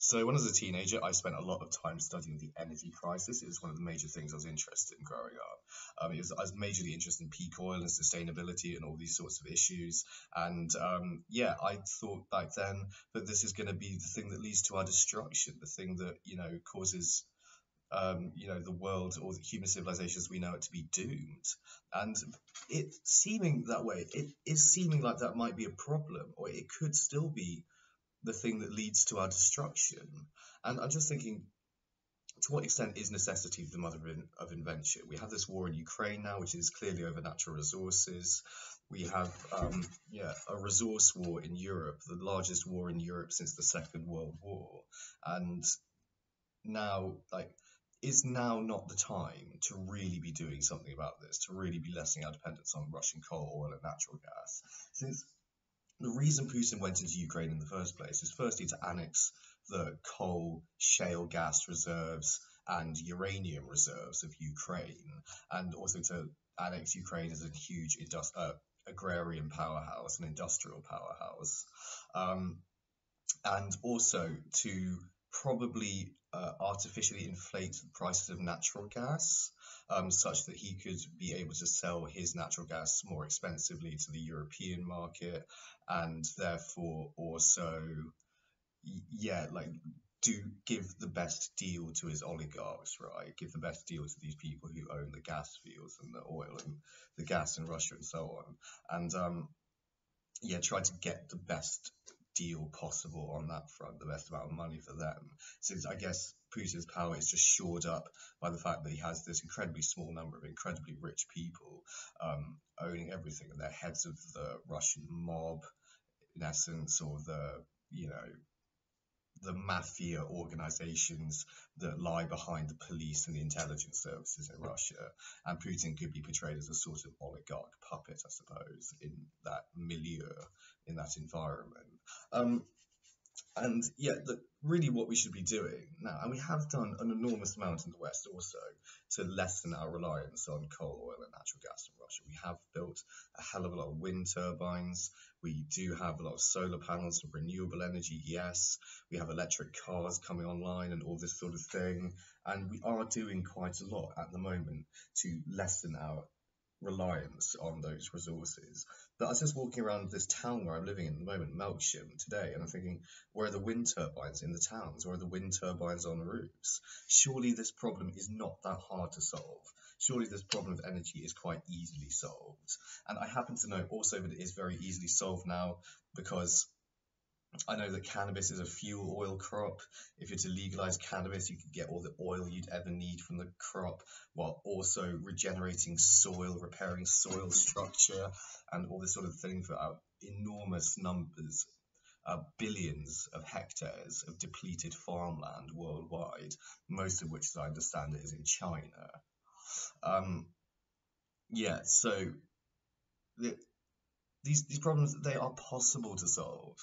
So when I was a teenager, I spent a lot of time studying the energy crisis. It was one of the major things I was interested in growing up. I was majorly interested in peak oil and sustainability and all these sorts of issues. And yeah, I thought back then that this is going to be the thing that leads to our destruction, the thing that, causes the world or the human civilization as we know it to be doomed. And it seeming that way, it is seeming like that might be a problem, or it could still be the thing that leads to our destruction. And I'm just thinking, to what extent is necessity the mother of invention? We have this war in Ukraine now, which is clearly over natural resources. We have a resource war in Europe, the largest war in Europe since the Second World War. And now, is now not the time to really be doing something about this, to really be lessening our dependence on Russian coal, oil, and natural gas? Since the reason Putin went into Ukraine in the first place is firstly to annex the coal, shale gas reserves, and uranium reserves of Ukraine, and also to annex Ukraine as a huge agrarian powerhouse, an industrial powerhouse, and also to probably artificially inflate the prices of natural gas, such that he could be able to sell his natural gas more expensively to the European market, and therefore also, do give the best deal to his oligarchs, right? Give the best deal to these people who own the gas fields and the oil and the gas in Russia and so on. And try to get the best deal possible on that front, the best amount of money for them. Since I guess Putin's power is just shored up by the fact that he has this incredibly small number of incredibly rich people owning everything, and they're heads of the Russian mob, in essence, or the mafia organizations that lie behind the police and the intelligence services in Russia. And Putin could be portrayed as a sort of oligarch puppet, I suppose, in that milieu, in that environment. Really what we should be doing now, and we have done an enormous amount in the West also to lessen our reliance on coal, oil, and natural gas from Russia. We have built a hell of a lot of wind turbines. We do have a lot of solar panels and renewable energy, yes. We have electric cars coming online and all this sort of thing. And we are doing quite a lot at the moment to lessen our reliance on those resources. But I was just walking around this town where I'm living in at the moment, Melksham, today, and I'm thinking, where are the wind turbines in the towns? Where are the wind turbines on roofs? Surely this problem is not that hard to solve. Surely this problem of energy is quite easily solved. And I happen to know also that it is very easily solved now, because I know that cannabis is a fuel oil crop. If you're to legalize cannabis, you could get all the oil you'd ever need from the crop, while also regenerating soil, repairing soil structure, and all this sort of thing for our enormous numbers, billions of hectares of depleted farmland worldwide, most of which, as I understand it, is in China. So these problems, they are possible to solve.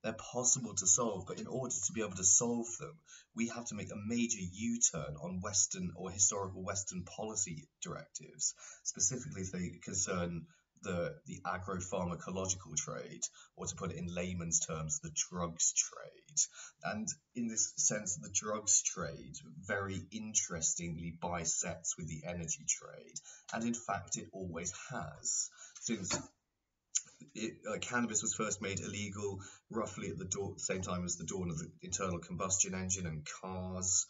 They're possible to solve, but in order to be able to solve them, we have to make a major U-turn on Western or historical Western policy directives, specifically if they concern the agro-pharmacological trade, or to put it in layman's terms, the drugs trade. And in this sense, the drugs trade very interestingly bisects with the energy trade, and in fact it always has, since cannabis was first made illegal roughly at the same time as the dawn of the internal combustion engine and cars.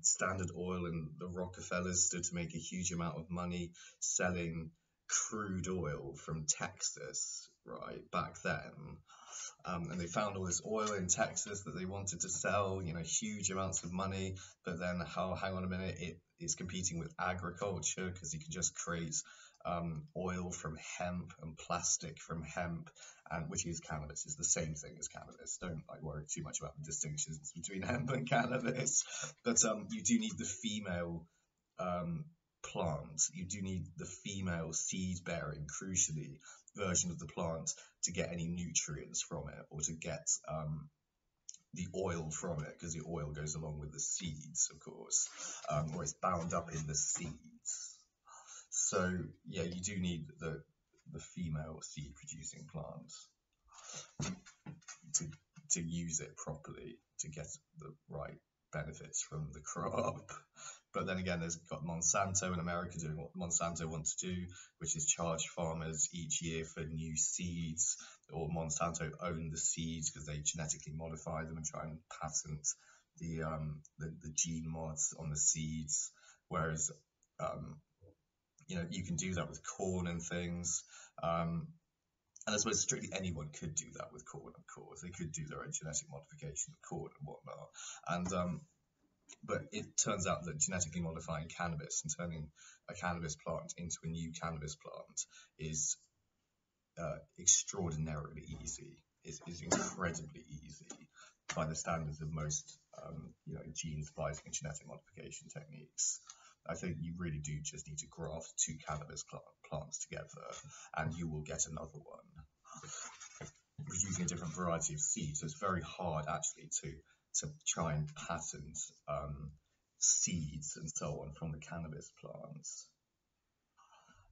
Standard Oil and the Rockefellers stood to make a huge amount of money selling crude oil from Texas, right, back then. And they found all this oil in Texas that they wanted to sell, huge amounts of money. But then, hang on a minute, it is competing with agriculture, because you can just create oil from hemp and plastic from hemp, and which is cannabis, is the same thing as cannabis. Don't worry too much about the distinctions between hemp and cannabis. But you do need the female plant. You do need the female seed-bearing, crucially, version of the plant to get any nutrients from it, or to get the oil from it, because the oil goes along with the seeds, of course, or it's bound up in the seeds. So yeah, you do need the female seed producing plant to to use it properly to get the right benefits from the crop. But then again, there's got Monsanto in America doing what Monsanto wants to do, which is charge farmers each year for new seeds, or Monsanto own the seeds because they genetically modify them and try and patent the gene mods on the seeds. Whereas you can do that with corn and things. And I suppose strictly anyone could do that with corn, of course. They could do their own genetic modification of corn and whatnot. And but it turns out that genetically modifying cannabis and turning a cannabis plant into a new cannabis plant is extraordinarily easy. Is incredibly easy by the standards of most gene splicing and genetic modification techniques. I think you really do just need to graft two cannabis plants together, and you will get another one producing a different variety of seeds. So it's very hard actually to try and patent seeds and so on from the cannabis plants.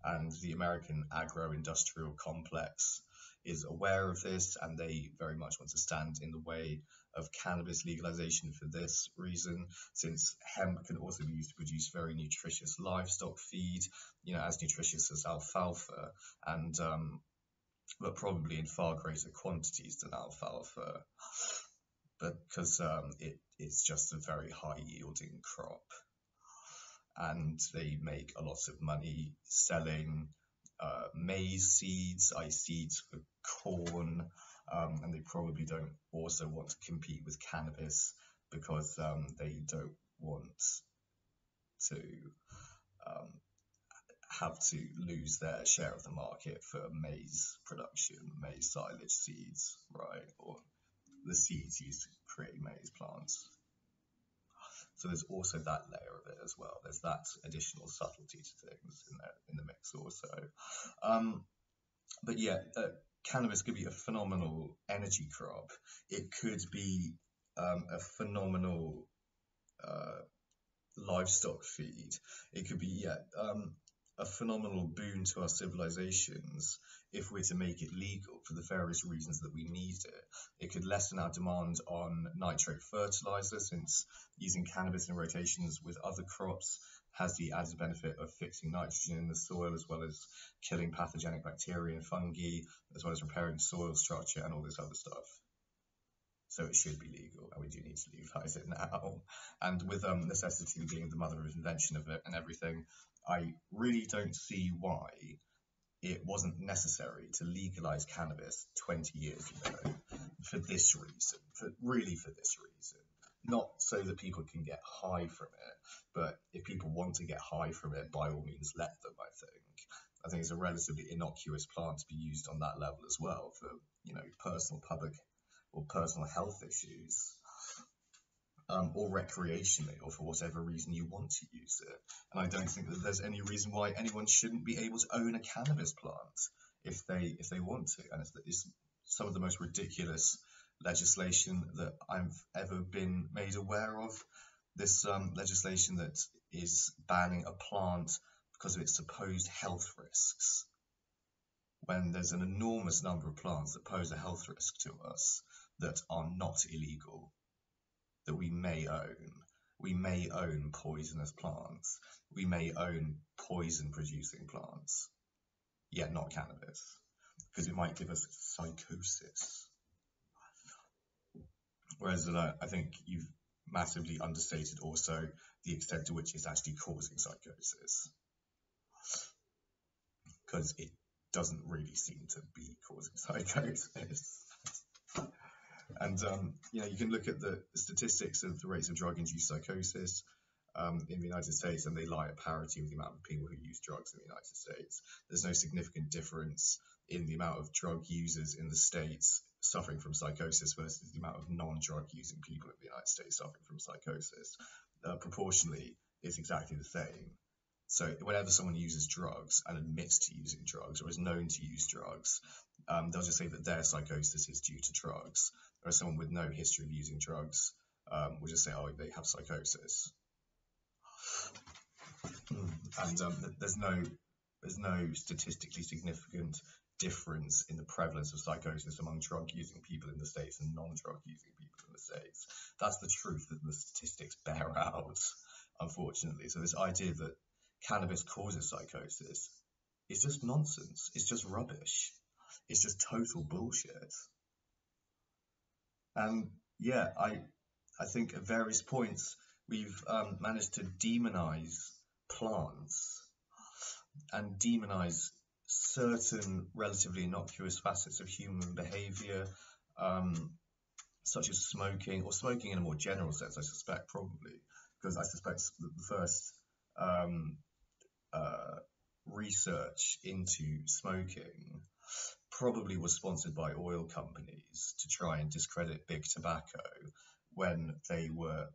And the American agro-industrial complex is aware of this, and they very much want to stand in the way of cannabis legalization for this reason, since hemp can also be used to produce very nutritious livestock feed, as nutritious as alfalfa, and but probably in far greater quantities than alfalfa, because it's just a very high yielding crop. And they make a lot of money selling maize seeds, seeds for corn, and they probably don't also want to compete with cannabis because they don't want to have to lose their share of the market for maize production, maize silage seeds, right, or the seeds used to create maize plants. So there's also that layer of it as well. There's that additional subtlety to things in the mix also. But yeah, cannabis could be a phenomenal energy crop. It could be a phenomenal livestock feed. It could be a phenomenal boon to our civilizations if we're to make it legal for the various reasons that we need it. It could lessen our demand on nitrate fertilizer, since using cannabis in rotations with other crops has the added benefit of fixing nitrogen in the soil, as well as killing pathogenic bacteria and fungi, as well as repairing soil structure and all this other stuff. So it should be legal, and we do need to legalize it now. And with necessity being the mother of invention of it and everything, I really don't see why it wasn't necessary to legalize cannabis 20 years ago for this reason, for this reason. Not so that people can get high from it, but if people want to get high from it, by all means let them, I think it's a relatively innocuous plant to be used on that level as well for, personal public or personal health issues. Or recreationally, or for whatever reason you want to use it. And I don't think that there's any reason why anyone shouldn't be able to own a cannabis plant if they want to. And it's some of the most ridiculous legislation that I've ever been made aware of. This legislation that is banning a plant because of its supposed health risks, when there's an enormous number of plants that pose a health risk to us that are not illegal, that we may own. We may own poisonous plants. We may own poison-producing plants, yet not cannabis, because it might give us psychosis. Whereas I think you've massively understated also the extent to which it's actually causing psychosis, because it doesn't really seem to be causing psychosis. And you can look at the statistics of the rates of drug-induced psychosis in the United States, and they lie at parity with the amount of people who use drugs in the United States. There's no significant difference in the amount of drug users in the States suffering from psychosis versus the amount of non-drug using people in the United States suffering from psychosis. Proportionally, it's exactly the same. So whenever someone uses drugs and admits to using drugs or is known to use drugs, they'll just say that their psychosis is due to drugs. Whereas someone with no history of using drugs will just say, oh, they have psychosis. And there's no statistically significant difference in the prevalence of psychosis among drug-using people in the States and non-drug-using people in the States. That's the truth that the statistics bear out, unfortunately. So this idea that cannabis causes psychosis is just nonsense. It's just rubbish. It's just total bullshit. And yeah, I think at various points we've managed to demonize plants and demonize certain relatively innocuous facets of human behavior, such as smoking, or smoking in a more general sense, I suspect, probably, because I suspect that the first research into smoking probably was sponsored by oil companies to try and discredit big tobacco when they were,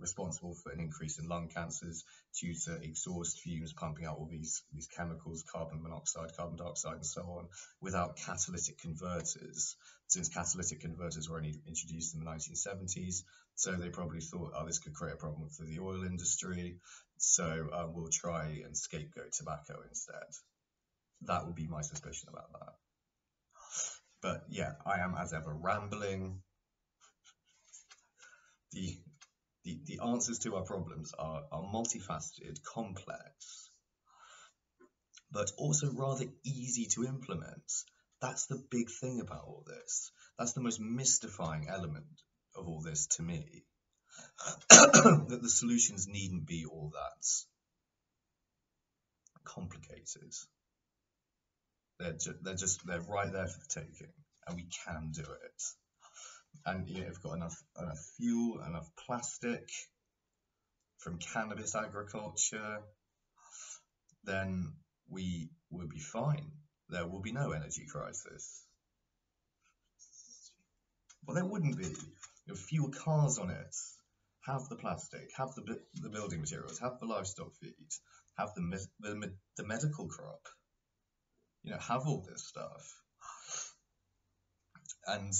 responsible for an increase in lung cancers due to exhaust fumes pumping out all these chemicals, carbon monoxide, carbon dioxide, and so on, without catalytic converters, since catalytic converters were only introduced in the 1970s. So they probably thought, oh, this could create a problem for the oil industry, so we'll try and scapegoat tobacco instead. That would be my suspicion about that. But yeah, I am, as ever, rambling. The answers to our problems are multifaceted, complex, but also rather easy to implement. That's the big thing about all this. That's the most mystifying element of all this to me. That the solutions needn't be all that complicated. They're right there for the taking, and we can do it. And if we've got enough fuel, enough plastic from cannabis agriculture, then we will be fine. There will be no energy crisis. Well, there wouldn't be. Fuel cars on it, have the plastic, have the building materials, have the livestock feed, have the medical crop. Have all this stuff. And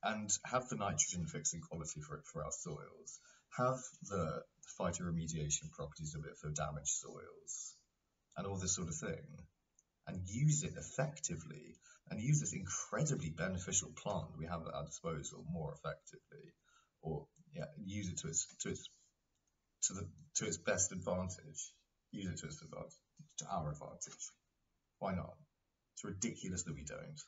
and have the nitrogen fixing quality for our soils, have the phytoremediation properties of it for damaged soils, and all this sort of thing, and use it effectively, and use this incredibly beneficial plant we have at our disposal more effectively, or use it to its best advantage. Use it to our advantage. Why not? It's ridiculous that we don't.